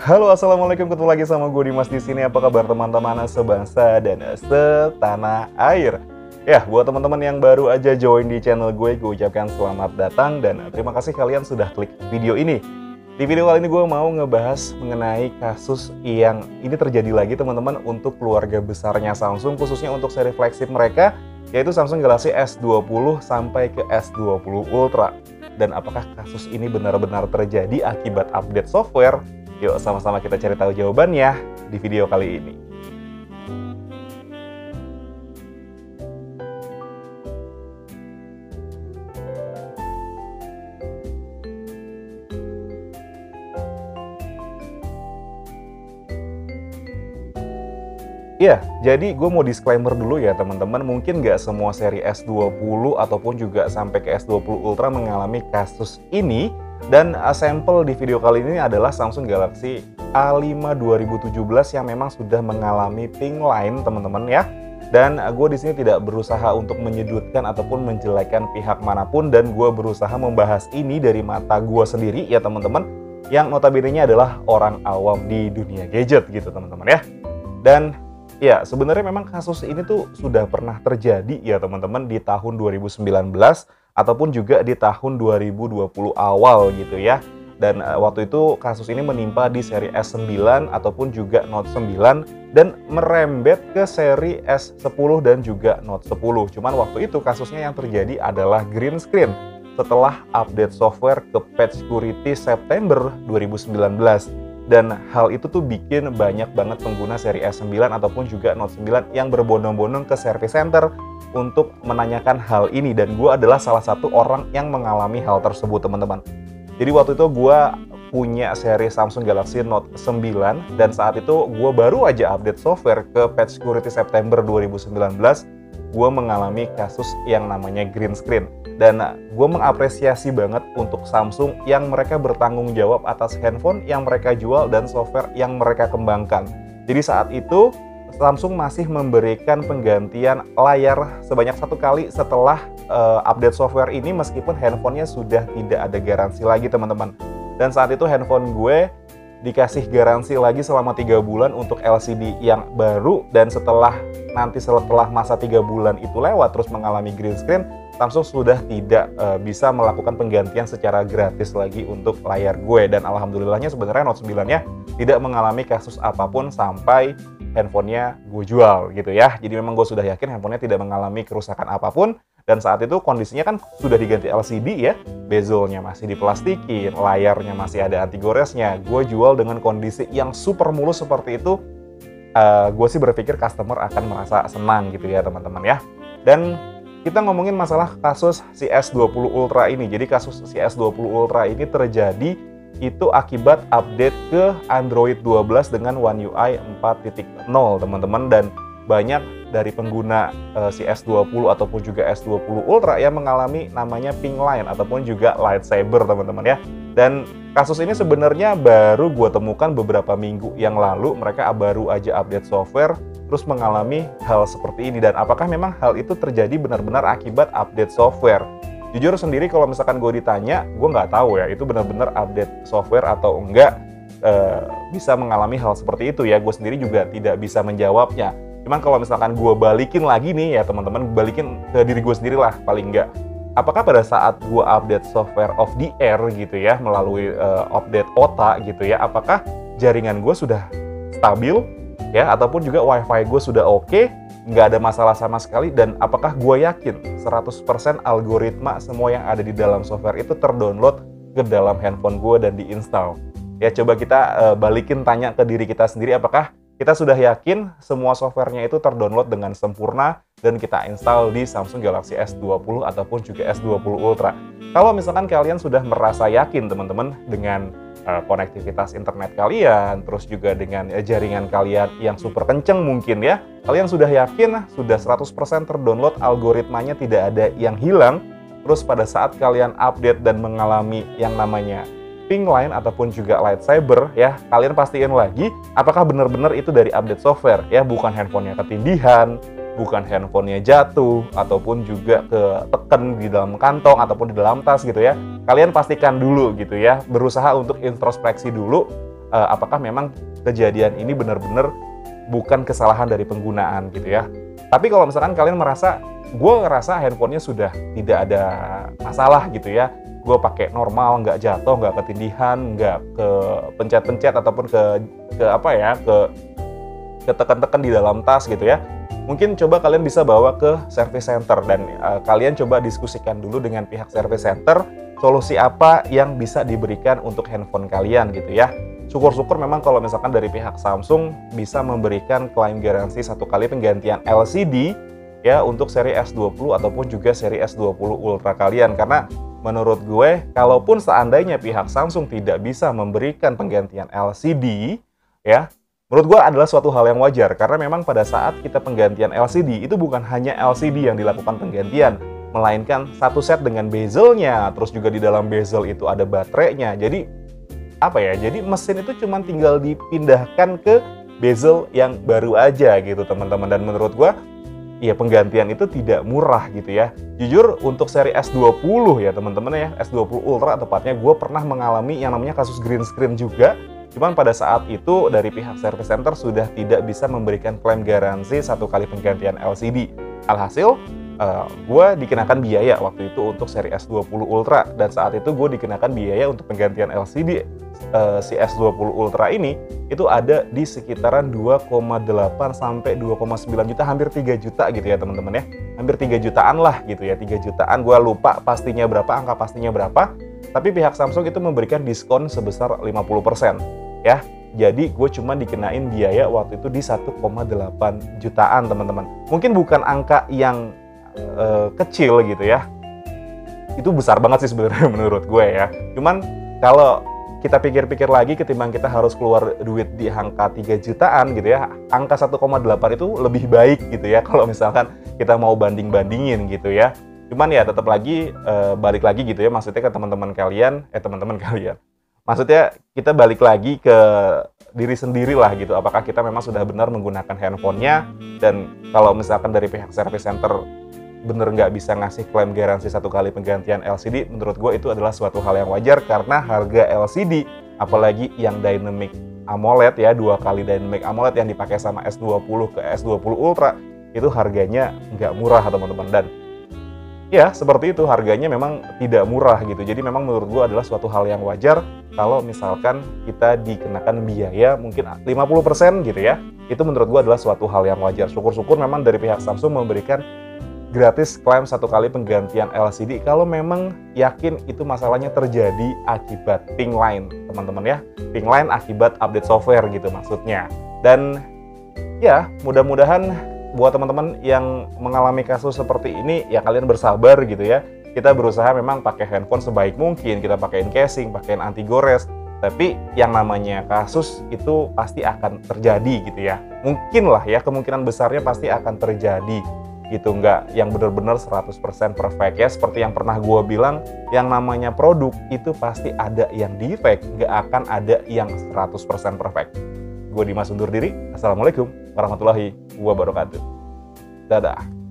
Halo, assalamualaikum, ketemu lagi sama gue Dimas di sini. Apa kabar teman-teman sebangsa dan setanah air? Ya, buat teman-teman yang baru aja join di channel gue ucapkan selamat datang dan terima kasih kalian sudah klik video ini. Di video kali ini gue mau ngebahas mengenai kasus yang ini terjadi lagi teman-teman untuk keluarga besarnya Samsung, khususnya untuk seri flagship mereka, yaitu Samsung Galaxy S20 sampai ke S20 Ultra. Dan apakah kasus ini benar-benar terjadi akibat update software? Yuk sama-sama kita cari tahu jawabannya di video kali ini. Ya, jadi gue mau disclaimer dulu ya teman-teman, mungkin nggak semua seri S20 ataupun juga sampai ke S20 Ultra mengalami kasus ini. Dan sampel di video kali ini adalah Samsung Galaxy A5 2017 yang memang sudah mengalami ping line teman-teman ya. Dan gue di sini tidak berusaha untuk menyudutkan ataupun menjelekkan pihak manapun, dan gue berusaha membahas ini dari mata gue sendiri ya teman-teman, yang notabene-nya adalah orang awam di dunia gadget gitu teman-teman ya. Dan ya, sebenarnya memang kasus ini tuh sudah pernah terjadi ya teman-teman di tahun 2019 ataupun juga di tahun 2020 awal gitu ya. Dan waktu itu kasus ini menimpa di seri S9 ataupun juga Note 9 dan merembet ke seri S10 dan juga Note 10. Cuman waktu itu kasusnya yang terjadi adalah green screen setelah update software ke Patch Security September 2019. Dan hal itu tuh bikin banyak banget pengguna seri S9 ataupun juga Note 9 yang berbondong-bondong ke service center untuk menanyakan hal ini. Dan gue adalah salah satu orang yang mengalami hal tersebut teman-teman. Jadi waktu itu gue punya seri Samsung Galaxy Note 9 dan saat itu gue baru aja update software ke Patch Security September 2019. Gue mengalami kasus yang namanya green screen. Dan gue mengapresiasi banget untuk Samsung yang mereka bertanggung jawab atas handphone yang mereka jual dan software yang mereka kembangkan. Jadi saat itu Samsung masih memberikan penggantian layar sebanyak 1 kali setelah update software ini, meskipun handphonenya sudah tidak ada garansi lagi teman-teman. Dan saat itu handphone gue dikasih garansi lagi selama 3 bulan untuk LCD yang baru, dan setelah masa 3 bulan itu lewat terus mengalami green screen, Samsung sudah tidak bisa melakukan penggantian secara gratis lagi untuk layar gue. Dan alhamdulillahnya sebenarnya Note 9-nya tidak mengalami kasus apapun sampai handphonenya gue jual gitu ya. Jadi memang gue sudah yakin handphonenya tidak mengalami kerusakan apapun. Dan saat itu kondisinya kan sudah diganti LCD ya, bezelnya masih diplastikin, layarnya masih ada anti goresnya. Gue jual dengan kondisi yang super mulus seperti itu. Gue sih berpikir customer akan merasa senang gitu ya teman-teman ya. Dan kita ngomongin masalah kasus si S20 Ultra ini. Jadi kasus si S20 Ultra ini terjadi itu akibat update ke Android 12 dengan One UI 4.0 teman-teman. Dan banyak dari pengguna si S20 ataupun juga S20 Ultra yang mengalami namanya ping line ataupun juga lightsaber teman-teman ya. Dan kasus ini sebenarnya baru gue temukan beberapa minggu yang lalu. Mereka baru aja update software terus mengalami hal seperti ini. Dan apakah memang hal itu terjadi benar-benar akibat update software? Jujur sendiri kalau misalkan gue ditanya, gue nggak tahu ya itu benar-benar update software atau enggak bisa mengalami hal seperti itu ya. Gue sendiri juga tidak bisa menjawabnya. Cuman kalau misalkan gue balikin lagi nih ya teman-teman, balikin ke diri gue sendiri lah paling enggak. Apakah pada saat gue update software of the air gitu ya, melalui update OTA gitu ya, apakah jaringan gue sudah stabil ya, ataupun juga wifi gue sudah oke, nggak ada masalah sama sekali, dan apakah gue yakin 100% algoritma semua yang ada di dalam software itu terdownload ke dalam handphone gue dan diinstal. Ya coba kita balikin tanya ke diri kita sendiri, apakah kita sudah yakin semua softwarenya itu terdownload dengan sempurna dan kita install di Samsung Galaxy S20 ataupun juga S20 Ultra. Kalau misalkan kalian sudah merasa yakin teman-teman dengan konektivitas internet kalian, terus juga dengan jaringan kalian yang super kenceng mungkin ya, kalian sudah yakin, sudah 100% terdownload, algoritmanya tidak ada yang hilang, terus pada saat kalian update dan mengalami yang namanya ping line ataupun juga lightsaber ya, kalian pastiin lagi apakah benar-benar itu dari update software ya, bukan handphonenya ketindihan, bukan handphonenya jatuh, ataupun juga keteken di dalam kantong ataupun di dalam tas gitu ya. Kalian pastikan dulu gitu ya, berusaha untuk introspeksi dulu apakah memang kejadian ini benar-benar bukan kesalahan dari penggunaan gitu ya. Tapi kalau misalkan kalian merasa, gue ngerasa handphonenya sudah tidak ada masalah gitu ya, gue pakai normal, nggak jatuh, nggak ketindihan, nggak ke pencet-pencet ataupun ke tekan-tekan di dalam tas gitu ya. Mungkin coba kalian bisa bawa ke service center dan kalian coba diskusikan dulu dengan pihak service center solusi apa yang bisa diberikan untuk handphone kalian gitu ya. Syukur-syukur memang kalau misalkan dari pihak Samsung bisa memberikan klaim garansi 1 kali penggantian LCD ya untuk seri S20 ataupun juga seri S20 Ultra kalian, karena menurut gue kalaupun seandainya pihak Samsung tidak bisa memberikan penggantian LCD ya, menurut gue adalah suatu hal yang wajar, karena memang pada saat kita penggantian LCD itu bukan hanya LCD yang dilakukan penggantian, melainkan satu set dengan bezelnya, terus juga di dalam bezel itu ada baterainya. Jadi jadi mesin itu cuma tinggal dipindahkan ke bezel yang baru aja gitu teman-teman. Dan menurut gua ya penggantian itu tidak murah gitu ya. Jujur untuk seri S20 ya teman-teman ya, S20 Ultra tepatnya, gue pernah mengalami yang namanya kasus green screen juga. Cuman pada saat itu dari pihak service center sudah tidak bisa memberikan klaim garansi 1 kali penggantian LCD. Alhasil gue dikenakan biaya waktu itu untuk seri S20 Ultra, dan saat itu gue dikenakan biaya untuk penggantian LCD si S20 Ultra ini itu ada di sekitaran 2,8 sampai 2,9 juta, hampir 3 juta gitu ya teman-teman ya. Hampir 3 jutaan lah gitu ya, 3 jutaan, gue lupa pastinya berapa, angka pastinya berapa. Tapi pihak Samsung itu memberikan diskon sebesar 50% ya. Jadi gue cuma dikenain biaya waktu itu di 1,8 jutaan teman-teman. Mungkin bukan angka yang kecil gitu ya, itu besar banget sih sebenarnya menurut gue ya. Cuman kalau kita pikir-pikir lagi, ketimbang kita harus keluar duit di angka 3 jutaan gitu ya, angka 1,8 itu lebih baik gitu ya kalau misalkan kita mau banding-bandingin gitu ya. Cuman ya tetap lagi balik lagi gitu ya, maksudnya ke teman-teman kalian, maksudnya kita balik lagi ke diri sendiri lah gitu, apakah kita memang sudah benar menggunakan handphonenya. Dan kalau misalkan dari pihak service center bener nggak bisa ngasih klaim garansi 1 kali penggantian LCD, menurut gue itu adalah suatu hal yang wajar, karena harga LCD apalagi yang Dynamic AMOLED ya, 2 kali Dynamic AMOLED yang dipakai sama S20 ke S20 Ultra itu harganya nggak murah teman-teman. Dan ya seperti itu, harganya memang tidak murah gitu. Jadi memang menurut gue adalah suatu hal yang wajar kalau misalkan kita dikenakan biaya mungkin 50% gitu ya. Itu menurut gue adalah suatu hal yang wajar. Syukur-syukur memang dari pihak Samsung memberikan gratis klaim 1 kali penggantian LCD kalau memang yakin itu masalahnya terjadi akibat ping line teman-teman ya. Ping line akibat update software gitu maksudnya. Dan ya mudah-mudahan buat teman-teman yang mengalami kasus seperti ini ya kalian bersabar gitu ya. Kita berusaha memang pakai handphone sebaik mungkin, kita pakein casing, pakein anti gores. Tapi yang namanya kasus itu pasti akan terjadi gitu ya. Mungkin lah ya, kemungkinan besarnya pasti akan terjadi gitu, nggak yang benar-benar 100% perfect ya. Seperti yang pernah gue bilang, yang namanya produk itu pasti ada yang defect, nggak akan ada yang 100% perfect. Gue Dimas undur diri. Assalamualaikum warahmatullahi wabarakatuh. Dadah.